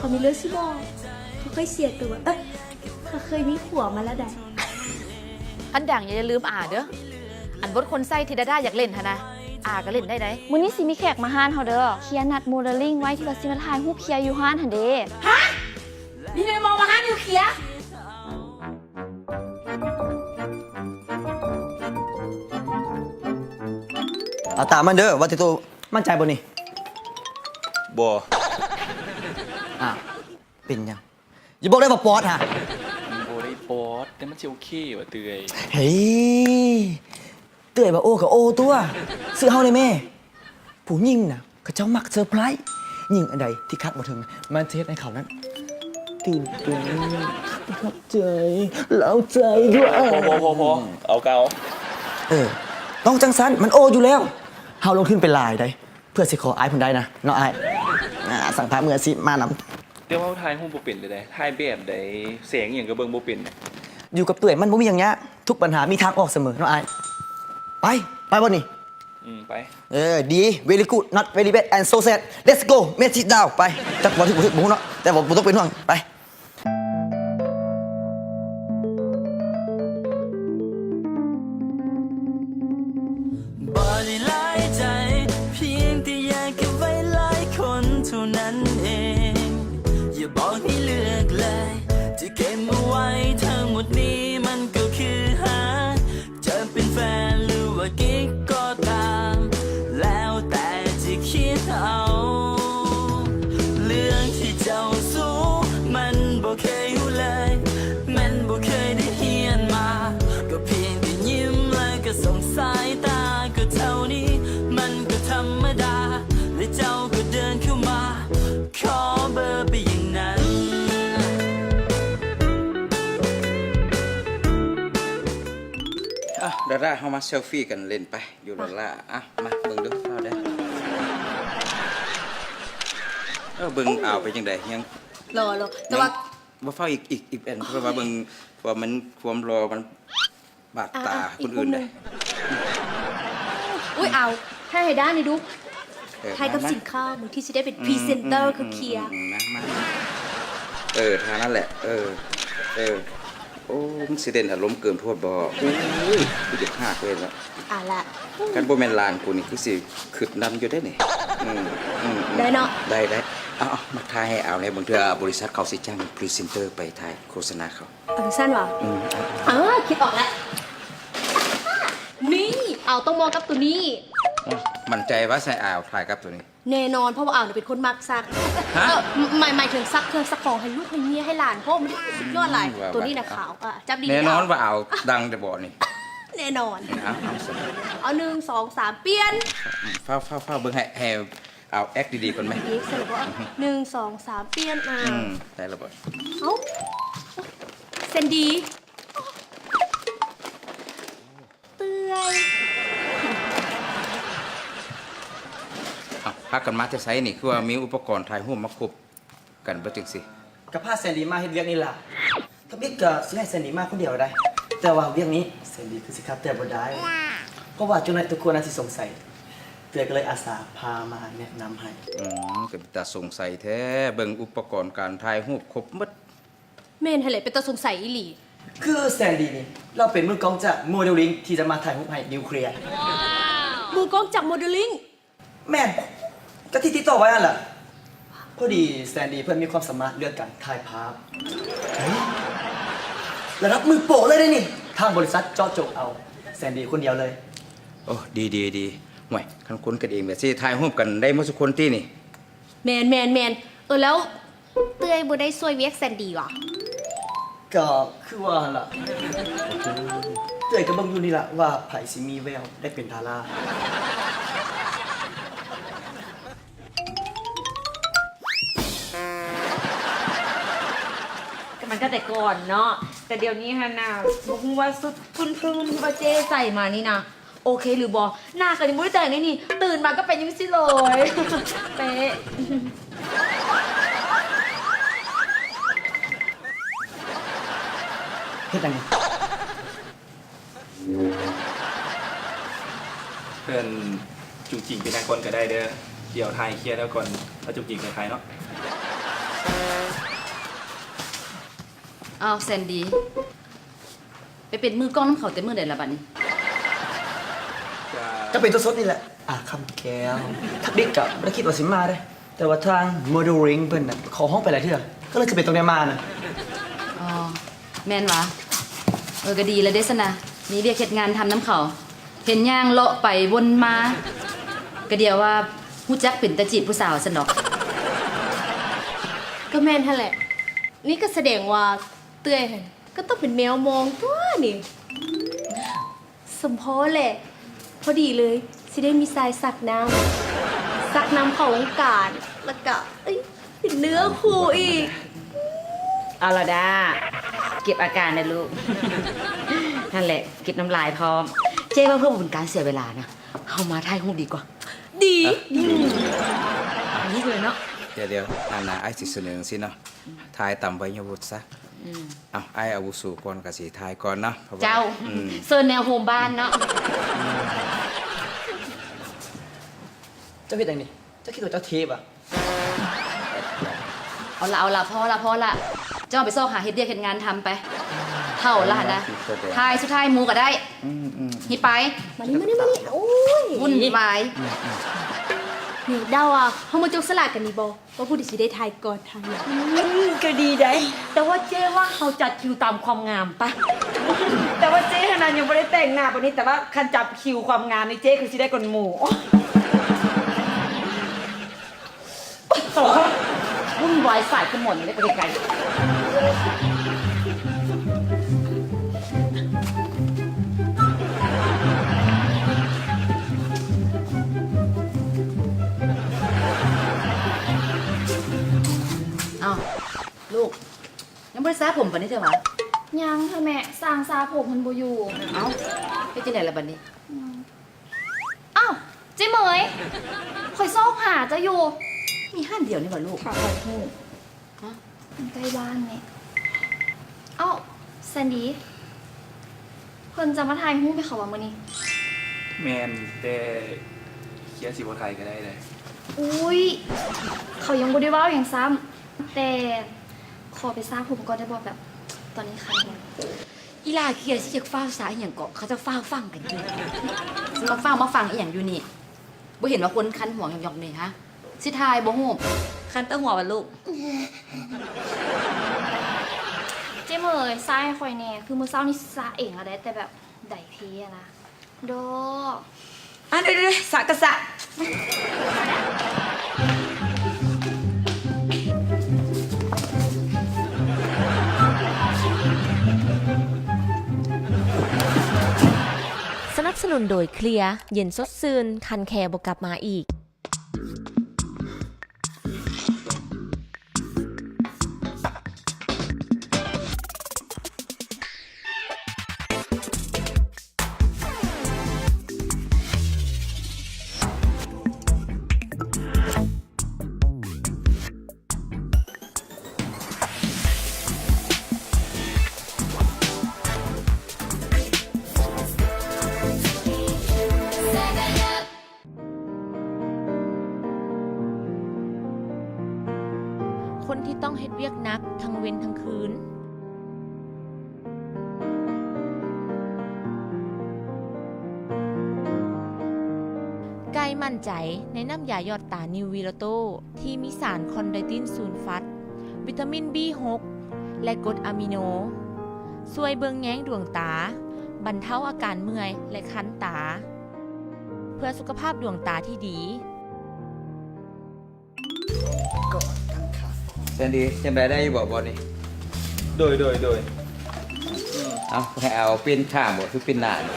เขามีเรื่องสิบอกเขาเคยเสียตัวเขาเคยมีผัวมาแล้วได้อันดังอย่าลืมเด้ออันบทคนไส้ที่ดาอยากเล่นนะก็เล่นได้ มื้อนี้สิมีแขกมาห้านเฮาเด้อเคลียร์นัดโมเดลลิ่งไว้ที่ว่าสิมาถ่ายรูปเคลียร์อยู่ห้านหั่นเด้ฮะนี่เลยมองมาห้านอยู่เคลียร์เอาตามมันเด้อว่าติโตมั่นใจบ่นี่บ่ เป็นยังอย่าบอกได้ว่าปอดฮะบ่ได้ปอดแต่มันสิโอเคว่ะเตยเฮ้ยเตื่อยว่าโอ้กับโอ้ตัวซื้อเฮาได้แม่ผู้หญิงน่ะเขาเจ้ามักเซอร์ไพรส์หญิงอันใดที่คาดบ่ถึงมันเทศให้เขานั้นตื่นเต้นประทับใจเล้าใจด้วยพอเอาเก่าต้องจังสันมันโออยู่แล้วเฮาลงทุนเป็นลายได้เพื่อสิขออายเพิ่นได้นะเนาะอายสั่งพาเมื่อสิมานำแต่ว่าถ่ายรูปบ่เป็นได้ถ่ายแบบใดแสงหยังก็เบิ่งบ่เป็นอยู่กับเตื่อยมันบ่มีหยังยะทุกปัญหามีทางออกเสมอเนาะอายไปบ่นี่ไปดี very good not very bad and so sad let's go make it down ไปจักบ่ที่บ่เนาะแต่บ่ต้องเป็นห่วงไปบ่ได้หลายใจเพียงแต่อยากเก็บไว้หลายคนเท่านั้นเองอย่าบอกให้เลือกเลยจะเก็บมาไว้ทั้งหมดนี้มันก็คือหาจะเป็นแฟนหรือว่ากิ๊กก็ตามแล้วแต่จะคิดเอาเรื่องที่เจ้าสู้มันบ่เคยรู้เลยมันบ่เคยได้เฮียนมาก็เพียงแต่ยิ้มแล้วก็ส่งสายตาก็เท่านี้มันก็ธรรมดาและเจ้าก็เดินเข้ามาขอเบอร์ไปอย่างนั้นดาราเข้ามาเซลฟี่กันเล่นไปอยู่ดารามาเบิ่งดูเข้าได้เบิ่งเอาไปจังไดยังรอแต่ว่าเฝ้าอีกอันเพราะว่าเบิ่งว่ามันความรอมันบาดตาคนอื่นได้อุ้ยเอาให้ด้านนี่ดูให้กับสินค้าเหมือนที่จะได้เป็นพรีเซนเตอร์คือเคลียร์มาทางนั้นแหละโอ้มันสิเด่นอารมณ์เกินโทษบ่อุ้ยกูจะหักเลยแล้วละกันบ่แม่นลานกูนี่คือสิขึ้นนำอยู่ได้นี่ได้เนาะได้มาถ่ายให้เอาแล้วบางเทื่อบริษัทเขาสิจ้างพรีเซนเตอร์ไปถ่ายโฆษณาเขาสั้นวะคิดออกแล้วนี่เอาต้องมองกับตัวนี้มั่นใจว่าใส่อ่าวถ่ายกับตัวนี้แน่นอนเพราะว่าอ่าวเป็นคนมักซักหมายถึงซักเครื่องซักของให้ลูกให้เมียให้หลานเพราะมันสุดยอดหลายตัวนี้นะขาวจับดีแน่นอนว่าอ่าวดังแต่บ่นี่แน่นอนเอา1 2 3เปลี่ยนฟ้าเบิ่งให้เอาแอคดีๆก่อนไหมเสร็จแล้ว1 2 3เปลี่ยนได้แล้วบ่เซนดีเปื่อยพักกันมาจะใช้นี่คือว่ามีอุปกรณ์ถ่ายรูปมาครบกันบ่จังสิก็พาแซนดี้มาเฮ็ดเวียกนี่ล่ะถ้าบิ๊กก็สิให้แซนดี้มาคนเดียวได้แต่ว่าเวียกนี้แซนดี้คือสิครับแต่บ่ได้เพราะว่าจุนัยทุกคนน่าสิสงสัยเตือก็เลยอาสาพามาแนะนำให้ก็เป็นตาสงสัยแท้เบิ่งอุปกรณ์การถ่ายรูปครบหมดแม่นให้เลยเป็นตาสงสัยอีหลีคือแซนดี้นี่เราเป็นมือกลองจากโมเดลลิ่งที่จะมาถ่ายรูปให้นิวเคลียร์มือกลองจากโมเดลลิ่งแม่นก็ที่ติดต่อไว้นั่นแหละพอดีแซนดี้เพื่อนมีความสามารถเรื่องการถ่ายภาพระดับมือโปรเลยได้นี่ทางบริษัทเจาะจงเอาแซนดี้คนเดียวเลยโอ้ดีห่วยคันคนกันเองแบบสิถ่ายรูปกันได้หมดทุกคนที่นี่แมนแล้วเต้ยบ่ได้ช่วยเวียกแซนดี้หรอก็คือว่าล่ะเต้ยก็เบิ่งอยู่นี่ล่ะว่าไผสิมีแววได้เป็นดารามันก็แต่ก่อนเนาะแต่เดี๋ยวนี้ฮะน่ะบอกว่าสุดพึ่งที่ว่าเจ๊ใส่มานี่นะโอเคหรือบอหน้าก็ยังไม่ได้แต่งนี่ตื่นมาก็เป็นยังสิเลยเป๊ะเฮ็ดยังไงเพื่อนจุกจิกเป็นคนก็ได้เด้อเดี๋ยวถ่ายเคลียร์แล้วก่อนแล้วจุกจิกไปถ่ายเนาะ อ้าวแซนดี้ไปเป็นมือกล้องน้ำเขาแต่มือใดละบัดนี้ ก็เป็นตัวสดนี่แหละคำแก้วทักดิกกับไม่ได้คิดว่าสิมาได้ แต่ว่าทาง modeling เพิ่นน่ะขอห้องไปหลายเทื่อก็เลยจะเป็นตรงนี้มาน่ะ อ๋อแม่นวะก็ดีแล้วเด้สนะมีเรียกเฮ็ดงานทำน้ำเขาเห็นย่างเลาะไปวนมาก็เดียวว่าฮู้จักเป็นตะจีบผู้สาวซั่นดอก ก็แม่นหั่นแหละ นี่ก็แสดงว่าเตื้อยหั่นก็ต้องเป็นแมวมองตัวนี่ สมพอแหละ พอดีเลยสิได้มีสายสักน้ำเข้าวงการแล้วก็เป็นเนื้อคู่อีก เอาละดาเก็บอาการนะลูก นั่นแหละเก็บน้ำลายพร้อม เจ๊ว่าเพื่อเป็นการเสียเวลานะเข้ามาถ่ายรูปดีกว่า ดี อันนี้เลยเนาะ เดี๋ยวอันน่ะไอ้สิเสนอสิเนาะทายต่ำไว้ยวุฒิซะเอาไอ้อาวุโสก่อนก็สิทายก่อนเนาะพระว่ เจ้า อืม เซิร์นแนวโฮมบ้านเนาะ เจ้าคิดอย่างนี้เจ้าคิดว่าเจ้าเทปอ่ะ เอาละพอละเจ้าไปซ่อหาเฮ็ดเดียกเฮ็ดงานทำไปเท่าละนะทายสุดท้ายหมูก็ได้ฮิไป มานี่โอ้ย วุ่นวาย นี่เดาเขามาจกสลัดกันนี่บอว่าผู้ที่สิได้ทายก่อนทายหลัง ก็ดีได้แต่ว่าเจ๊ว่าเขาจัดคิวตามความงามปะ แต่ว่าเจ๊ขนาดยังไม่ได้แต่งหน้าปานนี้แต่ว่าคันจับคิวความงามนี่เจ๊คือสิได้ก่อนหมู่วุ่นวายสายขมวดนี่ได้ไปไกลอ้าวลูกยังไม่ได้ซาผมปานนี้เถอะวะ ยังค่ะแม่สร้างซาผมมันบ่อยู่ เอ้าไปที่ไหนละบัดนี้ อ้าวเจ๊เหมยคอยซอกหาจะอยู่ มีห้านเดียวนี่หว่าลูก ค่ะขอโทษมันใกล้บ้านแม่เอ้าแซนดี้เพิ่นจะมาถ่ายรูปให้เขาว่ามื้อนี้ แมนแต่เขียนสีบไทยก็ได้เลย อุ้ยเขายังบ่ได้เว้าอย่างซ้ำแต่ขอไปซาผมก่อนได้บ่แบบ ตอนนี้คันแฮง อีลาเกียร์สิจะฟ้าวสายอหย่างเกาะเขาจะฟ้าวฟังกันอยู่สิมาฟ้าวมาฟังอีหยังอยู่นี่บ่เห็นว่าคนคันหัวหยอกๆนี่ฮะสิทายบ่ฮู้คันแตะหัวว่าลูก เจ๊เหมยซาให้ข่อยแน่คือมื้อเช้านี่ซาเองอะได้แต่แบบไดเทอะนะโด อ่ะเดี๋ยวๆสะกะสะ สนับสนุนโดยเคลียร์เย็นสดซื่นคันแคร์บกลับมาอีก คนที่ต้องเฮ็ดเวียกนักทั้งเว้นทั้งคืน ไกลมั่นใจในน้ำยาหยอดตานิววีโรโตที่มีสารคอนไดตินซูลฟัต วิตามิน B6 และกรดอะมิโน ช่วยเบิงแย้งดวงตา บรรเทาอาการเมื่อยและคันตา เพื่อสุขภาพดวงตาที่ดี แซนดี้จำได้บอกบอนี่ โดย เอาให้เอาเป็นข้างบ่คือเป็นหน้านี่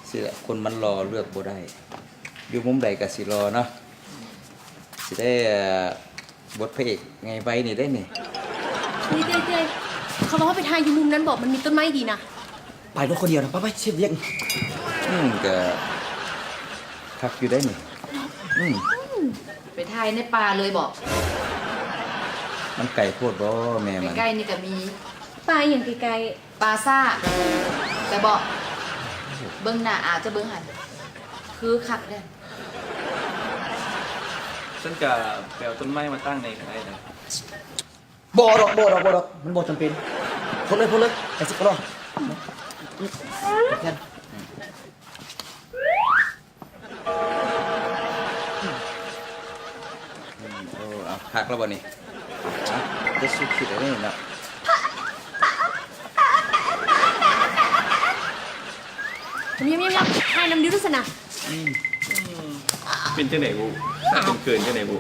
สิแหละคนมันรอเลือกบ่ได้ อยู่มุมใดก็สิรอเนาะสิได้บทพระเอกไงไว้นี่ได้นี่ เต้เขาบอกว่าไปทายอยู่มุมนั้นบอกมันมีต้นไม้ดีนะ ไปรถคนเดียวนะไปเชียบเรียก ก็คักอยู่ได้นี่ไปทายในป่าเลยบอก มันไก่โพดบ่แม่มัน ใกล้ๆนี่ก็มี ปลาอย่างไกล ปลาซ่า แต่บอกเบิ้งหน้าอาจจะเบิ้งหันคือคักเด้อ ฉันจะแปลต้นไม้มาตั้งในก็ได้นะ บ่ดอกมันบ่จำเป็นพดเลยไอ้สิกรอยัน โอ้เอาหักแล้วบ่นี่เอาจะสุดคิดอะไรนี่เนาะ เงียบให้น้ำดิ้วด้วยสนะ เป็นจังไหนบุถ้าเป็นเกินจังไหนบุ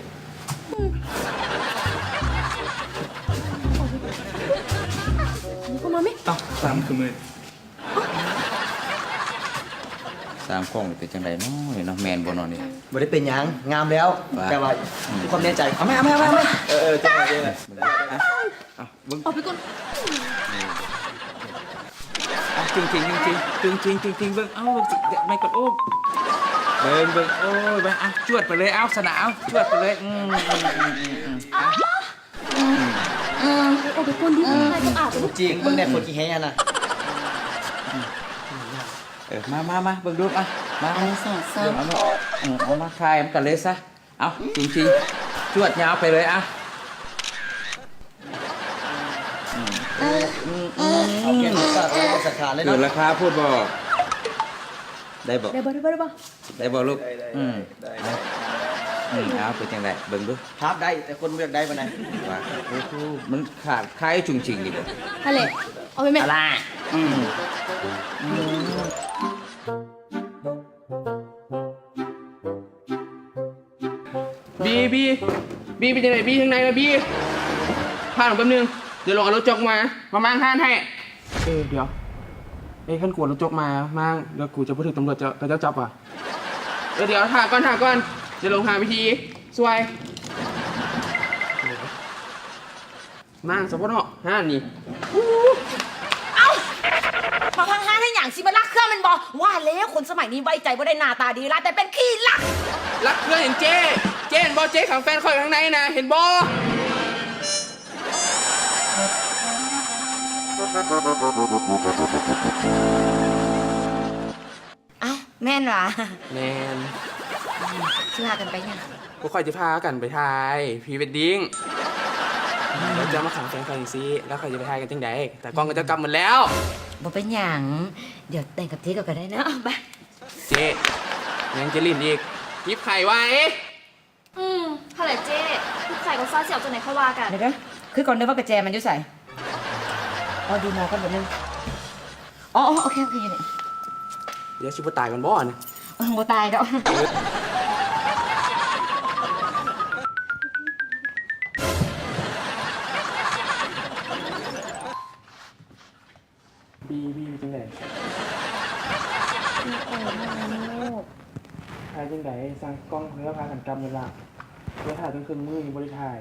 นี่ก็มาไหม เอ้าสามคือมือ สามข้องเป็นจังไดเนาะนี่เนาะแมนบ่เนาะนี่ บ่ได้เป็นหยังงามแล้ว ว่า แต่ว่ามีความแน่ใจเอาไหม จังไหนเนี่ยเอาเบิ่ง ออกไปก่อน จริงเบิ่งเอ้าเบิ่งสิไม่กดโอ้เบิ่งโอ้ยไปเอาจวดไปเลยเอาสนามจวดไปเลยออกไปก่อนดิใครต้องอาบไปลูก จริงเบิ่งแน่คนกี่แฮน่ะ มาเบิ่งดูอ่ะมาเดี๋ยวเอามาคายมันกันเลยซะเอาจริงจวดยาวไปเลยอ่ะ เอาแกนสัตว์เอาสัตว์ขาดเลย เกิ เนาะ นราคาพูดบ่ได้บ่ ได้บ่ ได้บ่ลูกเอาเป็นจังไดเบิ่งดู ครับได้แต่คนเลือกได้ปานใด ว่าโอ้โหมันขาดคายจุงจริงนี่บ่ ทะเลเอาไปไหม อะไร บีเป็นยังไงบีข้างในนะบีพาหนูแป๊บนึงเดี๋ยวลองเอารถจกมามั่งห้านให้เดี๋ยวขั้นกวดรถจกมามั่งเดี๋ยวกูจะพูดถึงตำรวจจะจับอ่ะเดี๋ยวถ่าก่อนเดี๋ยวลงหาวิธีสวยมั่งสมบูรณ์ห้านนี่ มาพังห้าให้อย่างสิมาลักเครื่องมันบอกว่าแล้วคนสมัยนี้ไว้ใจว่าได้หน้าตาดีละแต่เป็นขี้ลัก รักเพื่อนเห็นเจ๊เห็นบอเจ๊ขังแฟนคอยข้างในนะเห็นบอ เอ้าแม่นวะ แมน สิพากันไปยัง พวกคอยจะพากันไปถ่ายพรีเวดดิ้งแล้วจะมาขังแฟนคอยสิแล้วคอยจะไปถ่ายกันจังใดแต่กล้องก็จะกลับหมดแล้ว บอกเป็นอย่างเดี๋ยวแต่งกับเจ๊ก็ได้นะไป เจ๊ยังจะลิ้นอีกยิบไข่ไว้ ถ้าแหละเจ้ลูกไข่ก็ซ่าเสียวตัวไหนเขาว่ากัน เดี๋ยวคือก่อนเดี๋ยวว่ากระแจมันอยู่ใส่เอาดูมากันแบบนึงอ๋อโอเคอยู่นี่ เดี๋ยวชิบตายกันบ่นะ บ่ตายดอก บีจังใดถ่ายจังใดสั่งกล้องเพื่อพากันกำเวลาเพื่อถ่ายจนคืนมือยังบริถ่าย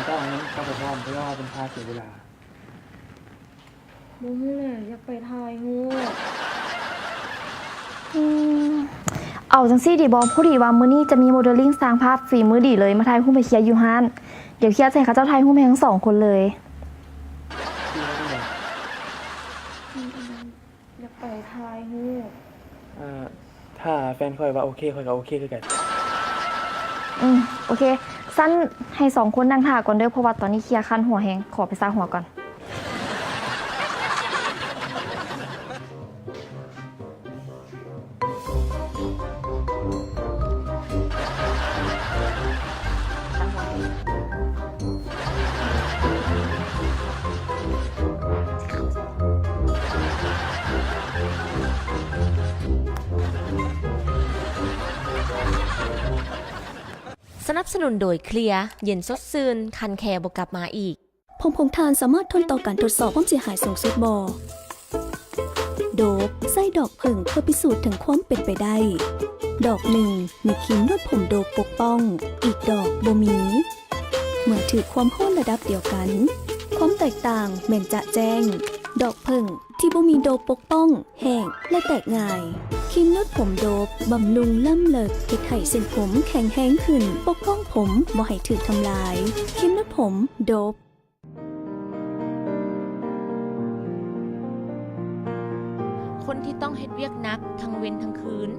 เจ้าอันนั้นก็ไปพร้อมเพื่อเป็นพาเสียเวลา บุ้งเลยอยากไปทายงูเอาจังซี่ดีบอผู้ดีว่ามื้อนี้จะมีโมเดลลิ่งสร้างภาพฝีมือดีเลยมาทายหุ้มไปเคลียร์อยู่ฮั่นเดี๋ยวเคลียร์ใส่เขาเจ้าทายหุ้มให้ทั้งสองคนเลยอยากไปทายงู ถ้าแฟนคอยว่าโอเคคอยก็โอเคคือกัน โอเค สั้นให้สองคนนั่งถ่าก่อนเด้อเพราะว่าตอนนี้เคลียร์คันหัวแหงขอไปซักหัวก่อน สนับสนุนโดยเคลียร์เย็นสดซื่นคันแคร์บกลับมาอีก ผงของทานสามารถทนต่อการตรวจสอบความเสียหายสูงสุดบ่โดบไส้ดอกผึ่งเพื่อพิสูจน์ถึงความเป็นไปได้ ดอกหนึ่งมีครีมนวดผมโดบปกป้อง อีกดอกบ่มีเมื่อถือความข้นระดับเดียวกัน ความแตกต่างแม่นจะแจ้ง ดอกผึ่งที่บ่มีโดบปกป้อง แห้งและแตกง่ายครีมนวดผมโดบบำรุงล่ำเลิกเฮ็ดให้เส้นผมแข็งแรงขึ้น ปกป้องผมบ่ให้ถูกทำลายครีมนวดผมโดบ คนที่ต้องเฮ็ดเวียกหนักทั้งเว้นทั้งคืน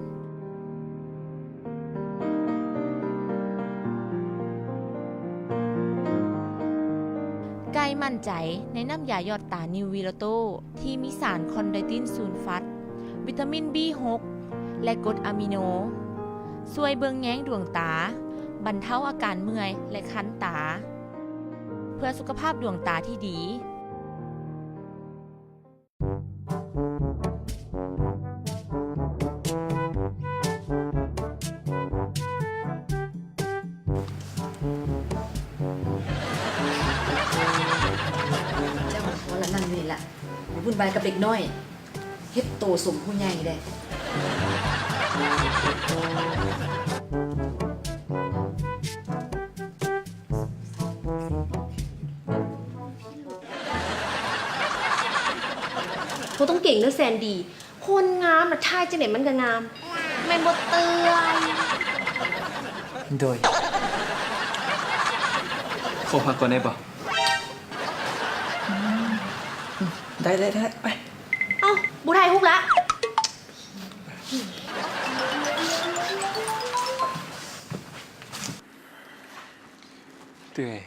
มั่นใจในน้ำยาหยอดตานิววีโรโตที่มีสารคอนไดตินซูลฟัตวิตามิน B6 และกรดอะมิโนช่วยเบิงแย้งดวงตาบรรเทาอาการเมื่อยและคันตา เพื่อสุขภาพดวงตาที่ดี เจ้าวันละนั่นนี่ล่ะมาวุ่นวายกับเด็กน้อยเฮ็ดโตสมผู้ใหญ่เด้ เขาต้องเก่งเรื่องแซนดี คนงามนะท่ายจะไหนมันก็งามแม่นบ่เตือน โดย ขอพักก่อนได้ปะ ได้ไป เอ้าบุไทยฮุกละ เตื่อย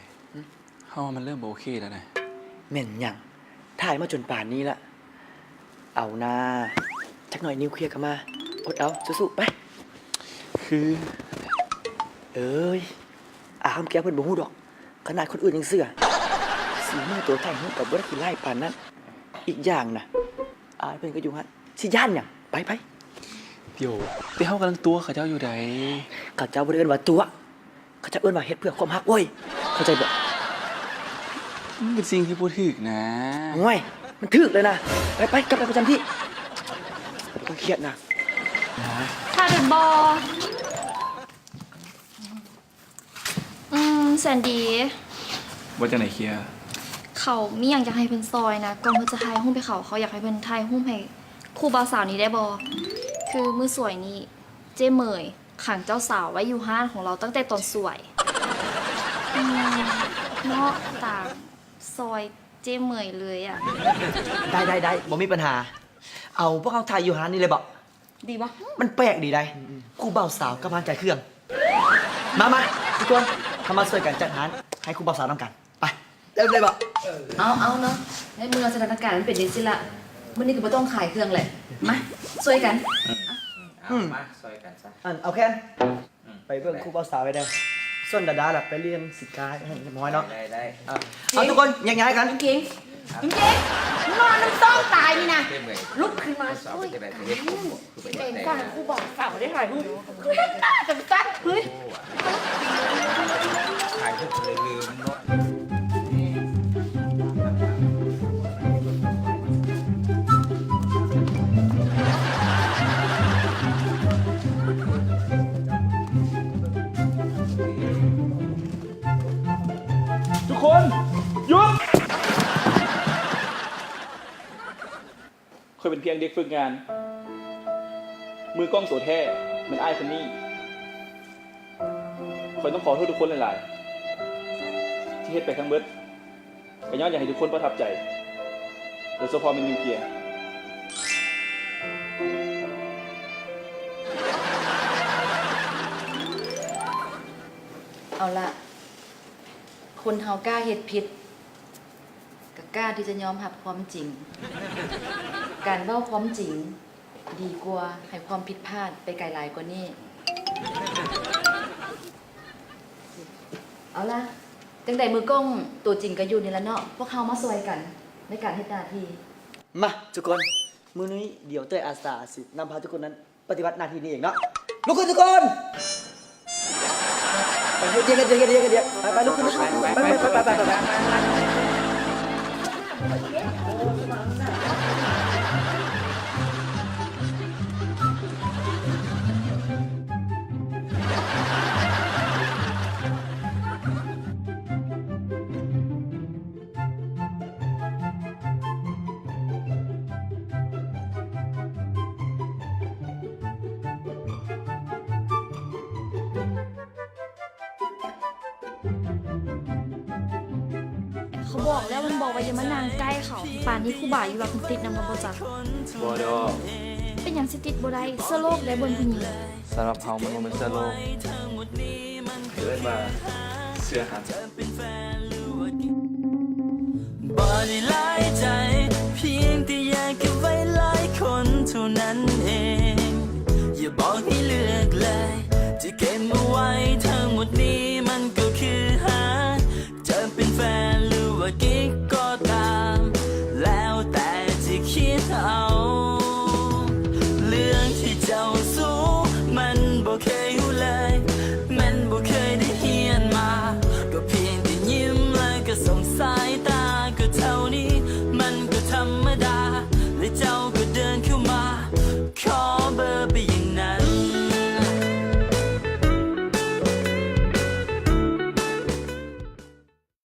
เฮามันเริ่มบ่โอเคแล้วนะ แม่นหยังถ่ายมาจนป่านนี้ละเอาหน้าจักหน่อยนิวเคลียร์กันมาอดเอาสู้ๆไป คือ เอ้ยคำแก้วเพิ่นบ่ฮู้ดอก ขนาดคนอื่นยังเสือสีมือตัวไทยฮู้กับบ่ได้ขี้ไล่ปานนั้น อีกอย่างน่ะเพิ่นก็อยู่หั่นสิย่านหยังไป เดี๋ยวแต่เฮากำลังตัวเขาเจ้าอยู่ใด เขาเจ้าบ่ได้เอิ้นว่าตัว เขาเจ้าเอิ้นว่าเฮ็ดเพื่อความฮักเว้ยเข้าใจบ่ มันเป็นสิ่งที่บ่ถูกนะ ห่วยมันถึกเลยนะไปกลับไปประจำที่ต้องเครียดนะ ถ้าเดินบอแซนดี ว่าจังไหนเคลียร์ เขามีอย่างอยากให้เพิ่นซอยนะก่อนเพิ่นจะทายหุ้มไปเขาอยากให้เพิ่นทายหุ้มให้คู่บ่าวสาวนี้ได้บอคือมือสวยนี่เจ้เหมยขังเจ้าสาวไว้อยู่ห้านของเราตั้งแต่ตอนสวยเนาะต่างซอยเจ้เหมยเลยอ่ะ ได้บ่มีปัญหา เอาพวกเขาถ่ายอยู่หานี่เลยบ่ ดีบ่ มันแปลกดีได้ครูบ่าวสาวกำลังใจเครื่อง มาทุกคนทำมาช่วยกันจัดหารให้ครูบ่าวสาวนำกัน ไปเริ่มเลยบ่ เอาเนาะในเมื่อสถานการณ์มันเป็นจังซี่ล่ะมื้อนี้ก็บ่ต้องขายเครื่องแหละมาช่วยกัน มาซอยกันซะ เอาแค่นไปเบิ่งครูบ่าวสาวไปได้ส่วนดาดาล่ะไปเรียนสิกาให้เรียบร้อยเนาะ ได้ เอาทุกคนแยกย้ายกัน จริงนอนน้ำต้องตายนี่นะ เต็มเลย ลุกขึ้นมา สาวไปจะได้ไปเฮ็ดผมคือไป เก่ง แต่ กว่าครูบอกสาวได้ถ่ายรูปคือมันน่าจะกัดเฮ้ย ถ่ายรูปเลยลืมเนาะ ทุกคนหยุดเคยเป็นเพียงเด็กฝึกงาน มือกล้องโสแท้เหมือนไอ้ายคนนี้คอยต้องขอโทษทุกคนหลายๆที่เฮ็ดไปทั้งเบิดก็ย้อนอยากให้ทุกคนประทับใจโดยเฉพาะเป็นนิวเคลียร์ เอาละคนเฮากล้าเฮ็ดผิดก็กล้าที่จะยอมรับความจริง การเว้าความจริง ดีกว่าให้ความผิดพลาดไปไกลหลายกว่านี้ เอาละจังใดมือกล้องตัวจริงก็อยู่นี่ละเนาะพวกเฮามาช่วยกันในการเฮ็ดหน้าที่ มาทุกคนมื้อนี้เดี๋ยวเต้ยอาสาสินำพาทุกคนนั้นปฏิบัติหน้าที่นี้เองเนาะลุกขึ้นทุกคนไปเดี๋ยวไปลุกขึ้นไปเขาบอกแล้วมันบอกว่าอย่ามานางใกล้เขาป่านนี้ครูบ่าอยู่แบบติดนำมาบ่จัก บ่ดอก เป็นอย่างสิติดบ่ได้เสื้อโลกได้บนผู้หญิง สำหรับเฮามันบ่แม่นเสื้อโลกเรียกว่าเสื้อหัน เอา